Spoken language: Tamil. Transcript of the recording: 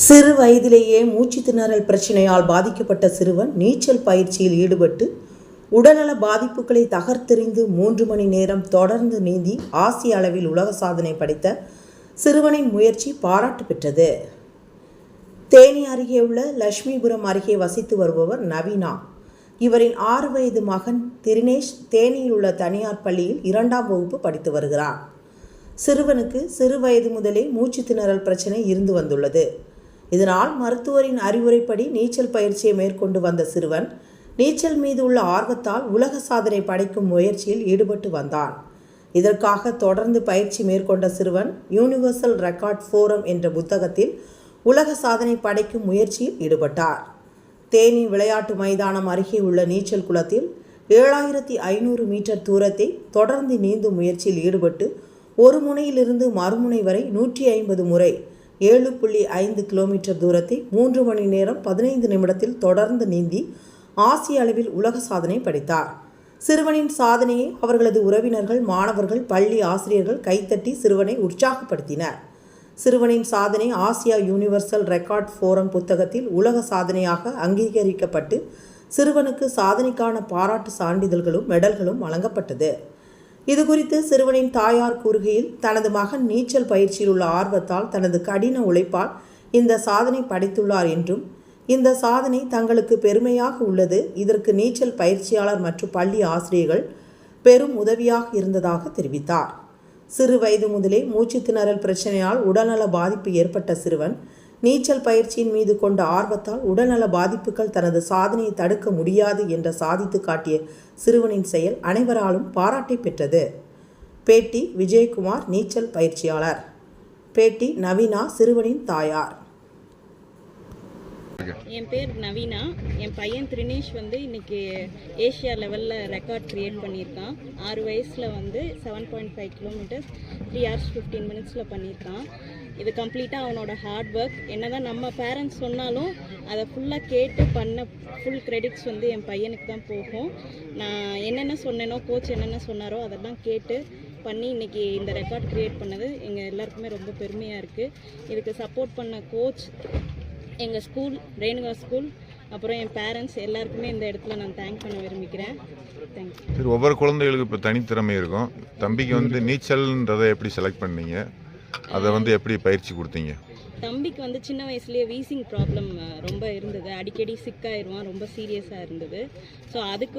சிறு வயதிலேயே மூச்சு திணறல் பிரச்சனையால் பாதிக்கப்பட்ட சிறுவன் நீச்சல் பயிற்சியில் ஈடுபட்டு உடல்நல பாதிப்புகளை தகர்த்தெறிந்து 3 மணி நேரம் தொடர்ந்து நீந்தி ஆசிய அளவில் உலக சாதனை படைத்த சிறுவனின் முயற்சி பாராட்டு பெற்றது. தேனி அருகே உள்ள லட்சுமிபுரம் அருகே வசித்து வருபவர் நவீனா. இவரின் 6 வயது மகன் திரினேஷ் தேனியில் உள்ள தனியார் பள்ளியில் 2ஆம் வகுப்பு படித்து வருகிறார். சிறுவனுக்கு சிறு வயது முதலே மூச்சு திணறல் பிரச்சனை இருந்து வந்துள்ளது. இதனால் மருத்துவரின் அறிவுரைப்படி நீச்சல் பயிற்சியை மேற்கொண்டு வந்த சிறுவன் நீச்சல் மீது உள்ள ஆர்வத்தால் உலக சாதனை படைக்கும் முயற்சியில் ஈடுபட்டு வந்தான். இதற்காக தொடர்ந்து பயிற்சி மேற்கொண்ட சிறுவன் யூனிவர்சல் ரெக்கார்ட் ஃபோரம் என்ற புத்தகத்தில் உலக சாதனை படைக்கும் முயற்சியில் ஈடுபட்டார். தேனி விளையாட்டு மைதானம் அருகே உள்ள நீச்சல் குளத்தில் 7500 மீட்டர் தூரத்தை தொடர்ந்து நீந்தும் முயற்சியில் ஈடுபட்டு ஒரு முனையிலிருந்து மறுமுனை வரை 150 முறை 7.5 கிலோமீட்டர் தூரத்தை 3 மணி நேரம் 15 நிமிடத்தில் தொடர்ந்து நீந்தி ஆசிய அளவில் உலக சாதனை படைத்தார். சிறுவனின் சாதனையை அவர்களது உறவினர்கள், மாணவர்கள், பள்ளி ஆசிரியர்கள் கைத்தட்டி சிறுவனை உற்சாகப்படுத்தினர். சிறுவனின் சாதனை ஆசியா யூனிவர்சல் ரெக்கார்ட் ஃபோரம் புத்தகத்தில் உலக சாதனையாக அங்கீகரிக்கப்பட்டு சிறுவனுக்கு சாதனைக்கான பாராட்டு சான்றிதழ்களும் மெடல்களும் வழங்கப்பட்டது. இதுகுறித்து சிறுவனின் தாயார் கூறுகையில், தனது மகன் நீச்சல் பயிற்சியில் உள்ள ஆர்வத்தால் தனது கடின உழைப்பால் இந்த சாதனை படைத்துள்ளார் என்றும், இந்த சாதனை தங்களுக்கு பெருமையாக உள்ளது. இதற்கு நீச்சல் பயிற்சியாளர் மற்றும் பள்ளி ஆசிரியர்கள் பெரும் உதவியாக இருந்ததாக தெரிவித்தார். சிறு வயது முதலே மூச்சு திணறல் பிரச்சனையால் உடல்நல பாதிப்பு ஏற்பட்ட சிறுவன் நீச்சல் பயிற்சியின் மீது கொண்ட ஆர்வத்தால் உடல்நல பாதிப்புகள் தனது சாதனையை தடுக்க முடியாது என்ற சாதித்து காட்டிய சிறுவனின் செயல் அனைவராலும் பாராட்டை பெற்றது. பேட்டி விஜயகுமார், நீச்சல் பயிற்சியாளர். பேட்டி நவீனா, சிறுவனின் தாயார். என் பேர் நவீனா. என் பையன் திரினேஷ் இன்னைக்கு ஏஷியா லெவலில் ரெக்கார்ட் க்ரியேட் பண்ணியிருக்கான். 6 வயசில் 7.5 கிலோமீட்டர்ஸ் 3 hours 15 minutes பண்ணியிருக்கான். இது கம்ப்ளீட்டாக அவனோட ஹார்ட் ஒர்க். என்ன தான் நம்ம பேரண்ட்ஸ் சொன்னாலும் அதை ஃபுல்லாக கேட்டு பண்ண ஃபுல் கிரெடிட்ஸ் என் பையனுக்கு தான் போகும். நான் என்னென்ன சொன்னேனோ, கோச் என்னென்ன சொன்னாரோ அதெல்லாம் கேட்டு பண்ணி இன்றைக்கி இந்த ரெக்கார்ட் க்ரியேட் பண்ணது எங்கள் எல்லாருக்குமே ரொம்ப பெருமையாக இருக்குது. இதுக்கு சப்போர்ட் பண்ண கோச், எங்கள் ஸ்கூல், ரேணுகா ஸ்கூல், அப்புறம் என் பேரண்ட்ஸ் எல்லாருக்குமே இந்த இடத்துல நான் தேங்க் பண்ண விரும்பிக்கிறேன். தேங்க்யூ. சரி, ஒவ்வொரு குழந்தைகளுக்கு இப்போ தனித்திறமை இருக்கும். தம்பிக்கு நீச்சல்ன்றதை எப்படி செலக்ட் பண்ணீங்க? அதை எப்படி பயிற்சி கொடுத்தீங்க? தம்பிக்கு சின்ன வயசுலேயே வீசிங் ப்ராப்ளம் ரொம்ப இருந்தது. அடிக்கடி சிக்காயிருவான், ரொம்ப சீரியஸாக இருந்தது. ஸோ அதுக்கு